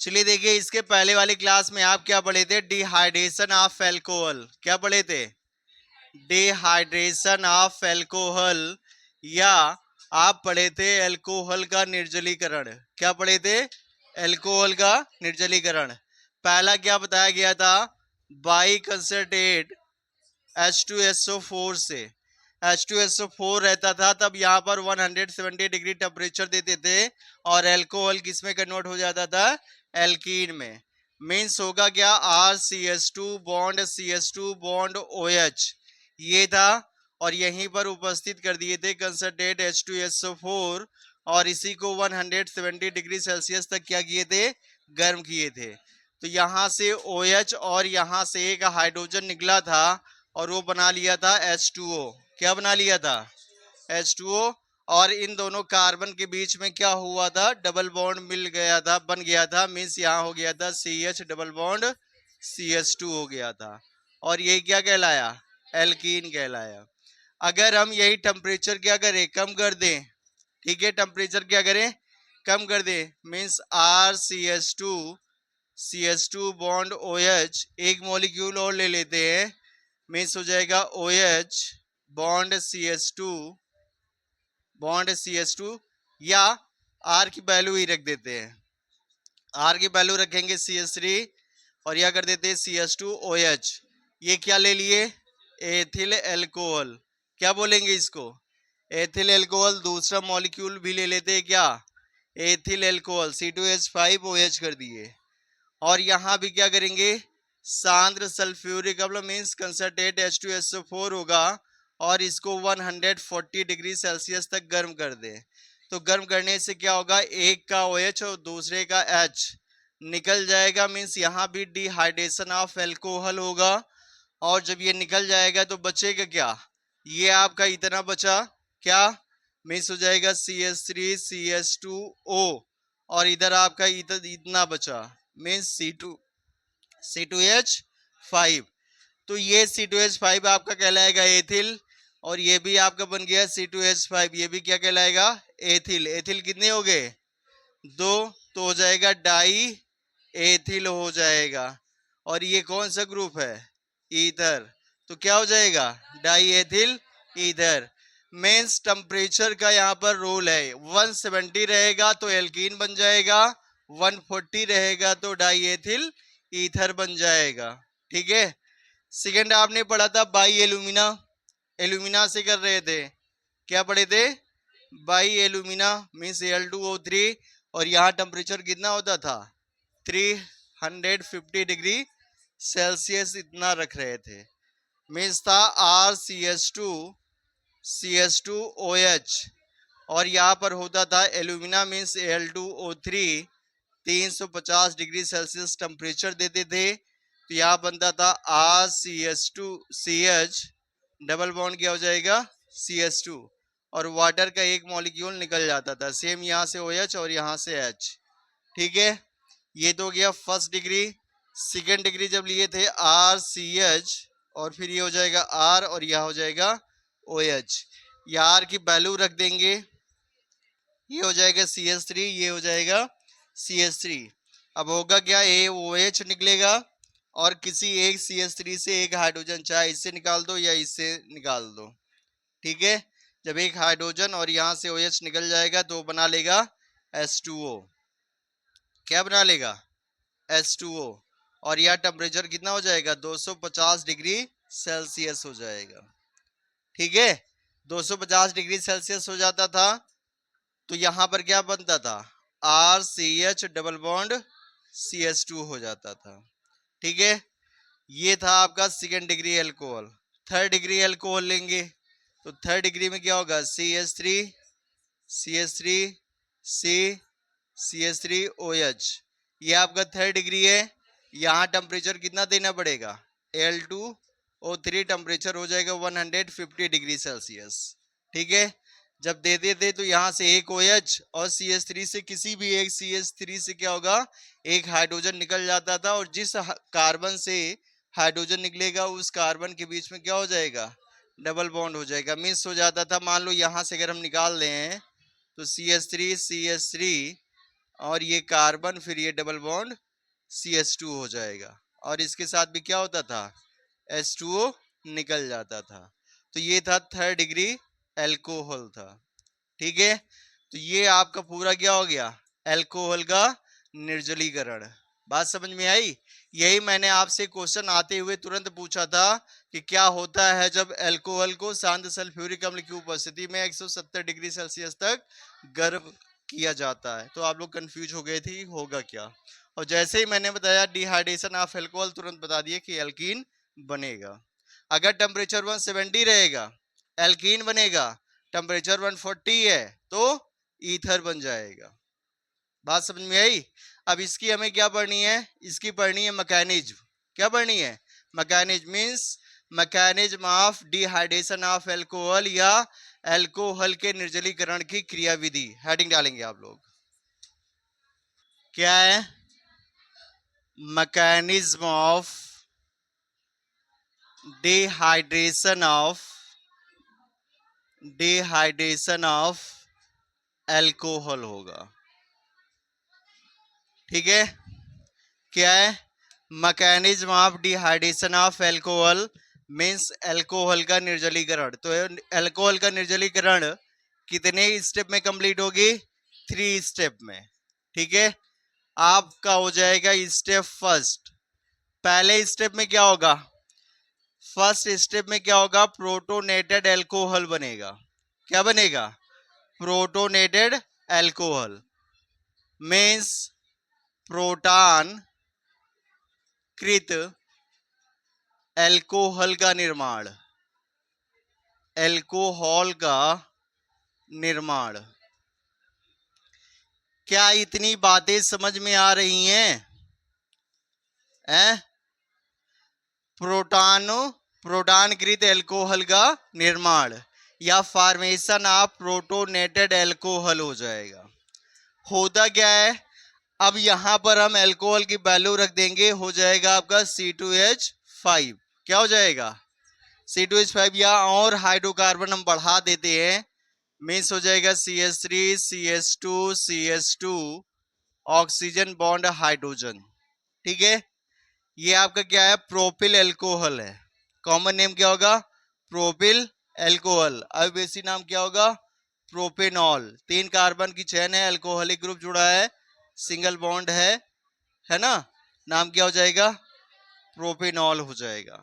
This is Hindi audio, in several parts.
चलिए देखिए, इसके पहले वाली क्लास में आप क्या पढ़े थे? Dehydration of alcohol. क्या पढ़े थे? डिहाइड्रेशन ऑफ एल्कोहल, या आप पढ़े थे एल्कोहल का निर्जलीकरण। क्या पढ़े थे? एल्कोहल का निर्जलीकरण। पहला क्या बताया गया था? बाई कंसंट्रेट H2SO4 से H2SO4 रहता था, तब यहाँ पर 170 डिग्री टेम्परेचर देते थे और एल्कोहल किस में कन्वर्ट हो जाता था? एल्कीन में। मीन्स होगा क्या? RCH2 bond CH2 bond OH, ये था। और यहीं पर उपस्थित कर दिए थे कंसंट्रेट H2SO4, और इसी को 170 डिग्री सेल्सियस तक क्या किए थे? गर्म किए थे। तो यहाँ से OH और यहाँ से एक हाइड्रोजन निकला था और वो बना लिया था H2O। क्या बना लिया था? H2O। और इन दोनों कार्बन के बीच में क्या हुआ था? डबल बॉन्ड मिल गया था, बन गया था। मीन्स यहाँ हो गया था CH डबल बॉन्ड CH2 हो गया था, और ये क्या कहलाया? एल्कीन कहलाया। अगर हम यही टेम्परेचर क्या करें? कम कर दें। ठीक है, टेम्परेचर क्या करें? कम कर दें। मीन्स RCH2 बॉन्ड OH, एक मॉलिक्यूल और ले लेते हैं। मीन्स हो जाएगा OH बॉन्ड CH2, या R की वैल्यू ही रख देते हैं। R की वैल्यू रखेंगे CH3, और यह कर देते हैं CH2OH। ये क्या ले लिए? Ethyl alcohol. क्या बोलेंगे इसको? Ethyl alcohol. दूसरा मॉलिक्यूल भी ले लेते हैं क्या? एथिल एल्कोहल, C2H5OH कर दिए। और यहाँ भी क्या करेंगे? सांद्र सल्फ्यूरिक अम्ल मीन्स कंसंट्रेट H2SO4 होगा, और इसको 140 डिग्री सेल्सियस तक गर्म कर दें। तो गर्म करने से क्या होगा? एक का OH और दूसरे का H निकल जाएगा। मीन्स यहाँ भी डिहाइड्रेशन ऑफ एल्कोहल होगा, और जब ये निकल जाएगा तो बचेगा क्या? ये आपका इतना बचा क्या? मीन्स हो जाएगा CH3CH2O, और इधर आपका इतना बचा, मीन्स C2H5। तो ये C2H5 आपका कहलाएगा एथिल, और ये भी आपका बन गया C2H5, ये भी क्या कहलाएगा? एथिल। एथिल कितने हो गए? 2। तो हो जाएगा डाई एथिल हो जाएगा। और ये कौन सा ग्रुप है? ईथर। तो क्या हो जाएगा? Diethyl ether. मेंस टेम्परेचर का यहाँ पर रोल है। 170 रहेगा तो एल्कीन बन जाएगा, 140 रहेगा तो डाई एथिल ईथर बन जाएगा। ठीक है। सेकेंड आपने पढ़ा था बाई एल्यूमिना। एल्यूमिना से कर रहे थे। क्या पढ़े थे? बाई एल्यूमिना मीन्स Al2O3, और यहाँ टेम्परेचर कितना होता था? 350 डिग्री सेल्सियस इतना रख रहे थे। मीन्स था RCH2CH2OH, और यहाँ पर होता था alumina means Al2O3, 350 degree Celsius temperature देते थे। तो यहाँ बनता था RCH2CH डबल बॉन्ड क्या हो जाएगा? CH2, और वाटर का एक मॉलिक्यूल निकल जाता था। सेम यहाँ से OH और यहाँ से H। ठीक है, ये तो गया फर्स्ट डिग्री। सेकेंड डिग्री जब लिए थे RCH, और फिर ये हो जाएगा R, और यह हो जाएगा OH। या R की वैल्यू रख देंगे, ये हो जाएगा CH3, ये हो जाएगा CH3। अब होगा क्या? OH निकलेगा, और किसी एक CH3 से एक हाइड्रोजन, चाहे इससे निकाल दो या इससे निकाल दो। ठीक है, जब एक हाइड्रोजन और यहाँ से OH निकल जाएगा तो बना लेगा H2O। क्या बना लेगा? H2O। और यह टेम्परेचर कितना हो जाएगा? 250 डिग्री सेल्सियस हो जाएगा। ठीक है, 250 डिग्री सेल्सियस हो जाता था। तो यहां पर क्या बनता था? RCH डबल बॉन्ड CH2 हो जाता था। ठीक है, ये था आपका second degree alcohol. Third degree alcohol लेंगे तो थर्ड डिग्री में क्या होगा? CH3 C CH3OH, ये आपका थर्ड डिग्री है। यहाँ टेम्परेचर कितना देना पड़ेगा? Al2O3 टेम्परेचर हो जाएगा 150 डिग्री सेल्सियस। ठीक है, जब दे देते तो यहाँ से एक OH और CH3 से, किसी भी एक CH3 से क्या होगा? एक हाइड्रोजन निकल जाता था, और जिस कार्बन से हाइड्रोजन निकलेगा उस कार्बन के बीच में क्या हो जाएगा? डबल बॉन्ड हो जाएगा। मिस हो जाता था। मान लो यहाँ से अगर हम निकाल दें तो CH3 और ये कार्बन, फिर ये डबल बॉन्ड CH2 हो जाएगा, और इसके साथ भी क्या होता था, H2O निकल जाता था। तो ये था 3rd डिग्री एल्कोहल था। ठीक है, तो ये आपका पूरा क्या हो गया, एल्कोहल का निर्जलीकरण। बात समझ में आई? यही मैंने आपसे क्वेश्चन आते हुए तुरंत पूछा था कि क्या होता है जब एल्कोहल को शांत सल्फ्यूरिक अम्ल की उपस्थिति में 170 डिग्री सेल्सियस तक गर्म किया जाता है। तो आप लोग कंफ्यूज हो गए थे होगा क्या, और जैसे ही मैंने बताया डिहाइड्रेशन ऑफ एल्कोहल, तुरंत बता दिए कि एल्कीन बनेगा। अगर टेम्परेचर 170 रहेगा एल्कीन बनेगा, टेम्परेचर 140 है तो ईथर बन जाएगा। बात समझ में आई? अब इसकी हमें क्या पढ़नी है, इसकी पढ़नी है मैकेनिज्म। क्या पढ़नी है? Mechanism means mechanism of dehydration of alcohol, या एल्कोहल के निर्जलीकरण की क्रियाविधि। हेडिंग डालेंगे आप लोग। क्या है? Mechanism of dehydration of alcohol होगा। ठीक है, क्या है? Mechanism of dehydration of alcohol means alcohol का निर्जलीकरण। तो एल्कोहल का निर्जलीकरण कितने स्टेप में कंप्लीट होगी? 3 स्टेप में। ठीक है, आपका हो जाएगा स्टेप फर्स्ट। पहले स्टेप में क्या होगा? फर्स्ट स्टेप में क्या होगा? प्रोटोनेटेड एल्कोहल बनेगा। क्या बनेगा? प्रोटोनेटेड एल्कोहल मीन्स प्रोटॉन कृत एल्कोहल का निर्माण, एल्कोहल का निर्माण। क्या इतनी बातें समझ में आ रही हैं? प्रोटॉनकृत एल्कोहल का निर्माण या फॉर्मेशन ऑफ प्रोटोनेटेड एल्कोहल हो जाएगा। होता क्या है, अब यहां पर हम एल्कोहल की वैल्यू रख देंगे, हो जाएगा आपका C2H5। क्या हो जाएगा? C2H5, या और हाइड्रोकार्बन हम बढ़ा देते हैं, मीन्स हो जाएगा CH3 CH2 CH2 oxygen bond hydrogen. ठीक है, ये आपका क्या है? प्रोपिल एल्कोहल है। कॉमन नेम क्या होगा? Propyl alcohol. अविवेशी नाम क्या होगा? प्रोपेनॉल। 3 कार्बन की चेन है, एल्कोहलिक ग्रुप जुड़ा है, सिंगल बॉन्ड है ना, नाम क्या हो जाएगा? प्रोपेनॉल हो जाएगा।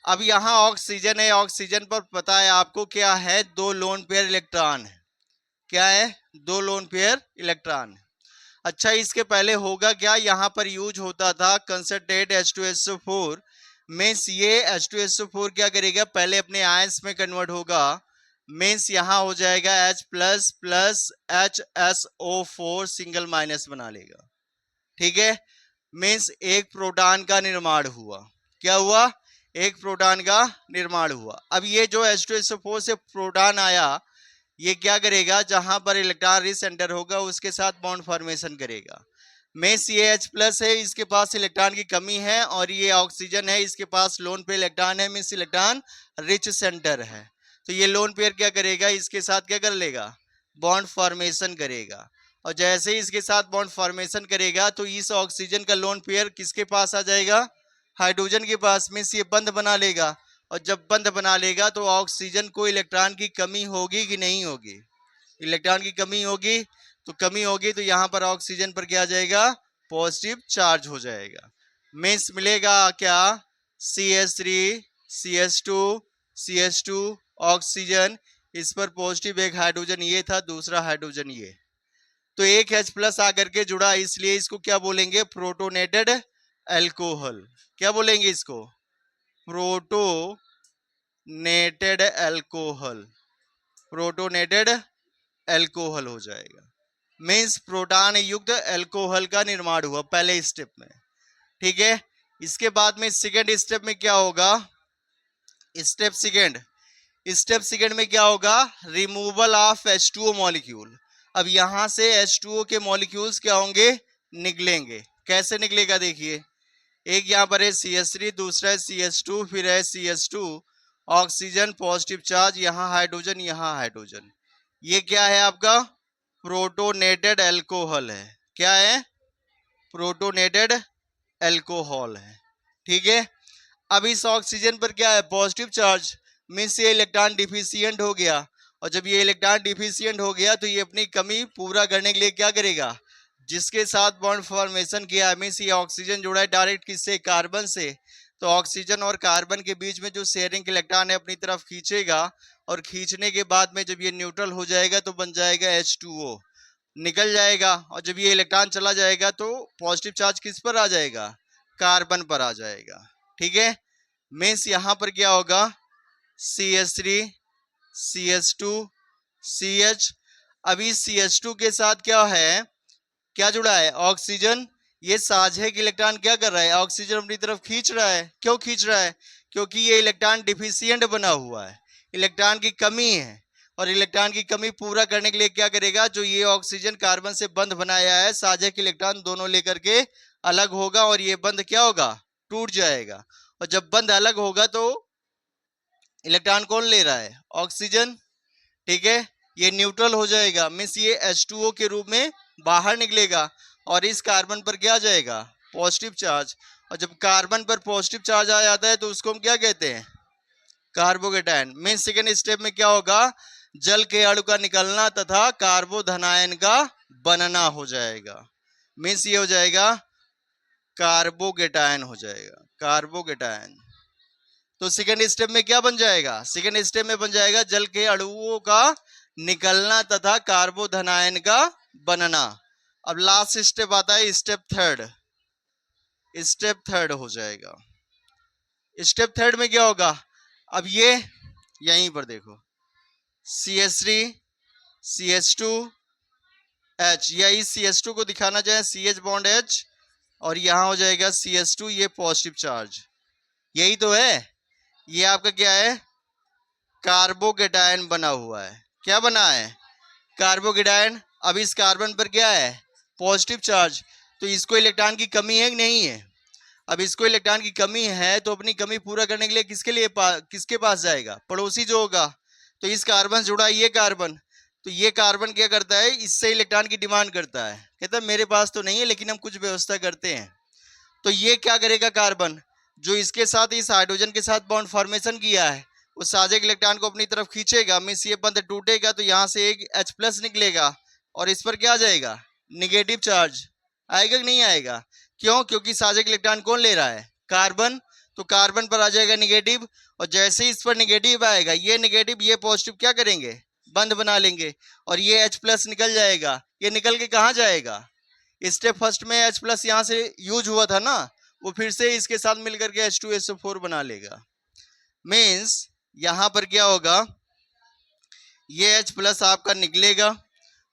अब यहाँ ऑक्सीजन है, ऑक्सीजन पर पता है आपको क्या है? 2 लोन पेयर इलेक्ट्रॉन है। क्या है? 2 लोन पेयर इलेक्ट्रॉन। अच्छा, इसके पहले होगा क्या? यहाँ पर यूज होता था कंसंट्रेट H2SO4 मीन्स ये H2SO4 क्या करेगा? पहले अपने आयंस में कन्वर्ट होगा, मीन्स यहाँ हो जाएगा H plus plus HSO4 single minus बना लेगा। ठीक है, मीन्स एक प्रोटॉन का निर्माण हुआ। क्या हुआ? एक प्रोटॉन का निर्माण हुआ। अब ये जो H2SO4 से प्रोटॉन आया, ये क्या करेगा? जहां पर इलेक्ट्रॉन रिसेंटर होगा उसके साथ बॉन्ड फॉर्मेशन करेगा। मीन्स ये H प्लस है, इसके पास इलेक्ट्रॉन की कमी है, और ये ऑक्सीजन है, इसके पास लोन पेयर इलेक्ट्रॉन है, मीन्स इलेक्ट्रॉन रिच सेंटर है। तो ये लोन पेयर क्या करेगा? इसके साथ क्या कर लेगा? बॉन्ड फॉर्मेशन करेगा। और जैसे ही इसके साथ बॉन्ड फॉर्मेशन करेगा तो इस ऑक्सीजन का लोन पेयर किसके पास आ जाएगा? हाइड्रोजन के पास। मीन्स ये बंध बना लेगा, और जब बंध बना लेगा तो ऑक्सीजन को इलेक्ट्रॉन की कमी होगी कि नहीं होगी? इलेक्ट्रॉन की कमी होगी, तो कमी होगी तो यहाँ पर ऑक्सीजन पर क्या आ जाएगा? पॉजिटिव चार्ज हो जाएगा। मीन्स मिलेगा क्या? CH3 CH2 CH2 ऑक्सीजन, इस पर पॉजिटिव एक हाइड्रोजन ये था, दूसरा हाइड्रोजन ये, तो एक H प्लस आकर के जुड़ा, इसलिए इसको क्या बोलेंगे? Protonated alcohol. क्या बोलेंगे इसको? Protonated alcohol. प्रोटोनेटेड एल्कोहल हो जाएगा। मीन्स प्रोटॉन युक्त एल्कोहल का निर्माण हुआ पहले स्टेप में। ठीक है, इसके बाद में सेकेंड स्टेप में क्या होगा? स्टेप सेकेंड में क्या होगा? Removal of H2O molecule. अब यहां से H2O के मॉलिक्यूल्स क्या होंगे? निकलेंगे। कैसे निकलेगा? देखिए, एक यहाँ पर है CH3, दूसरा है CH2, फिर है CH2 ऑक्सीजन पॉजिटिव चार्ज, यहाँ हाइड्रोजन, यहाँ हाइड्रोजन। ये क्या है आपका? प्रोटोनेटेड एल्कोहल है। क्या है, प्रोटोनेटेड एल्कोहल है। ठीक है, अब इस ऑक्सीजन पर क्या है, पॉजिटिव चार्ज, मीन्स ये इलेक्ट्रॉन डिफिशियंट हो गया। और जब ये इलेक्ट्रॉन डिफिशियंट हो गया तो ये अपनी कमी पूरा करने के लिए क्या करेगा, जिसके साथ बॉन्ड फॉर्मेशन किया है, मीन्स ये ऑक्सीजन जुड़ा है डायरेक्ट किससे, कार्बन से, तो ऑक्सीजन और कार्बन के बीच में जो शेयरिंग इलेक्ट्रॉन है अपनी तरफ खींचेगा, और खींचने के बाद में जब ये न्यूट्रल हो जाएगा तो बन जाएगा H2O, निकल जाएगा। और जब ये इलेक्ट्रॉन चला जाएगा तो पॉजिटिव चार्ज किस पर आ जाएगा, कार्बन पर आ जाएगा। ठीक है, मीन्स यहां पर क्या होगा, CH3 CH2 CH। अभी CH2 के साथ क्या है, क्या जुड़ा है, ऑक्सीजन। ये साझे इलेक्ट्रॉन क्या कर रहा है, ऑक्सीजन अपनी तरफ खींच रहा है। क्यों खींच रहा है, क्योंकि ये इलेक्ट्रॉन डिफिशियंट बना हुआ है, इलेक्ट्रॉन की कमी है। और इलेक्ट्रॉन की कमी पूरा करने के लिए क्या करेगा, जो ये ऑक्सीजन कार्बन से बंध बनाया है, साझे इलेक्ट्रॉन दोनों लेकर के अलग होगा, और ये बंध क्या होगा, टूट जाएगा। और जब बंध अलग होगा तो इलेक्ट्रॉन कौन ले रहा है, ऑक्सीजन। ठीक है, ये न्यूट्रल हो जाएगा, मीन्स ये H2O के रूप में बाहर निकलेगा, और इस कार्बन पर क्या आ जाएगा, पॉजिटिव चार्ज। और जब कार्बन पर पॉजिटिव चार्ज आ जाता है तो उसको हम क्या कहते हैं, कार्बोकेटायन। मीन्स सेकेंड स्टेप में क्या होगा, जल के अणु का निकलना तथा कार्बोधनायन का बनना हो जाएगा। मीन्स ये हो जाएगा कार्बोकेटायन, हो जाएगा कार्बोकेटायन। तो सेकेंड स्टेप में क्या बन जाएगा, सेकेंड स्टेप में बन जाएगा जल के अणुओं का निकलना तथा कार्बोधनायन का बनना। अब लास्ट स्टेप आता है स्टेप थर्ड, स्टेप थर्ड हो जाएगा। स्टेप थर्ड में क्या होगा, अब ये यहीं पर देखो, CH3 CH2 H, या इस CH2 को दिखाना चाहे CH बॉन्ड H, और यहां हो जाएगा CH2, ये पॉजिटिव चार्ज, यही तो है। ये आपका क्या है, कार्बोकेटायन बना हुआ है। क्या बना है, कार्बोकेटायन। अब इस कार्बन पर क्या है, पॉजिटिव चार्ज, तो इसको इलेक्ट्रॉन की कमी है कि नहीं है। अब इसको इलेक्ट्रॉन की कमी है तो अपनी कमी पूरा करने के लिए किसके पास जाएगा, पड़ोसी जो होगा। तो इस कार्बन जुड़ा ये कार्बन, तो ये कार्बन क्या करता है, इससे इलेक्ट्रॉन की डिमांड करता है, कहता है मेरे पास तो नहीं है लेकिन हम कुछ व्यवस्था करते हैं। तो ये क्या करेगा, कार्बन जो इसके साथ इस हाइड्रोजन के साथ बॉन्ड फॉर्मेशन किया है, उस साझे इलेक्ट्रॉन को अपनी तरफ खींचेगा, मीन्स ये बंध टूटेगा तो यहाँ से एक H+ निकलेगा, और इस पर क्या आ जाएगा, निगेटिव चार्ज आएगा कि नहीं आएगा। क्यों, क्योंकि साझे इलेक्ट्रॉन कौन ले रहा है, कार्बन, तो कार्बन पर आ जाएगा निगेटिव। और जैसे इस पर निगेटिव आएगा, ये निगेटिव ये पॉजिटिव क्या करेंगे, बंध बना लेंगे, और ये H+ निकल जाएगा। ये निकल के कहाँ जाएगा, स्टेप फर्स्ट में H+ यहाँ से यूज हुआ था ना, वो फिर से इसके साथ मिलकर के H2SO4 बना लेगा। मीन्स यहां पर क्या होगा, ये H+ आपका निकलेगा,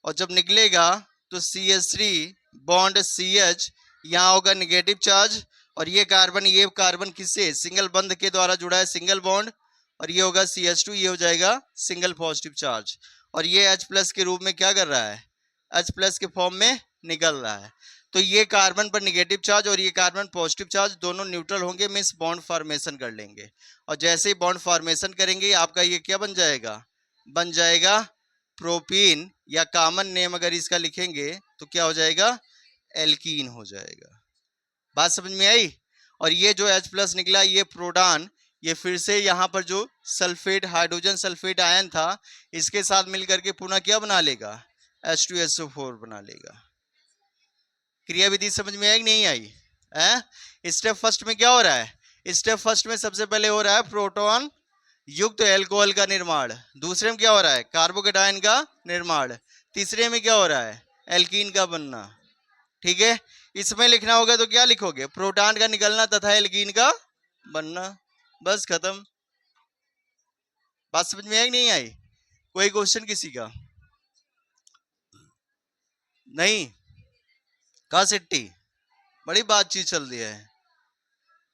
और जब निकलेगा तो CH3 बॉन्ड CH, यहाँ होगा निगेटिव चार्ज, और ये कार्बन किससे, सिंगल बंध के द्वारा जुड़ा है, सिंगल बॉन्ड, और ये होगा CH2, ये हो जाएगा सिंगल पॉजिटिव चार्ज। और ये H+ के रूप में क्या कर रहा है, H+ के फॉर्म में निकल रहा है। तो ये कार्बन पर निगेटिव चार्ज और ये कार्बन पॉजिटिव चार्ज दोनों न्यूट्रल होंगे, मीन्स बॉन्ड फॉर्मेशन कर लेंगे, और जैसे ही बॉन्ड फॉर्मेशन करेंगे आपका ये क्या बन जाएगा, बन जाएगा प्रोपीन, या कॉमन नेम अगर इसका लिखेंगे तो क्या हो जाएगा, एल्कीन हो जाएगा। बात समझ में आई। और ये जो H+ निकला, ये प्रोटॉन, ये फिर से यहाँ पर जो सल्फेट, हाइड्रोजन सल्फेट आयन था, इसके साथ मिलकर के पुनः क्या बना लेगा, H2SO4 बना लेगा। क्रियाविधि समझ में आई कि नहीं आई है। स्टेप फर्स्ट में क्या हो रहा है, स्टेप फर्स्ट में सबसे पहले हो रहा है प्रोटॉन युक्त एल्कोहल का निर्माण, दूसरे में क्या हो रहा है, कार्बोकेटायन का निर्माण, तीसरे में क्या हो रहा है, एल्कीन का बनना। ठीक है, इसमें लिखना होगा तो क्या लिखोगे, प्रोटॉन का निकलना तथा एल्कीन का बनना, बस खत्म। बात समझ में आई कि नहीं आई, कोई क्वेश्चन किसी का नहीं, कहा सिट्टी, बड़ी बातचीत चल रही है।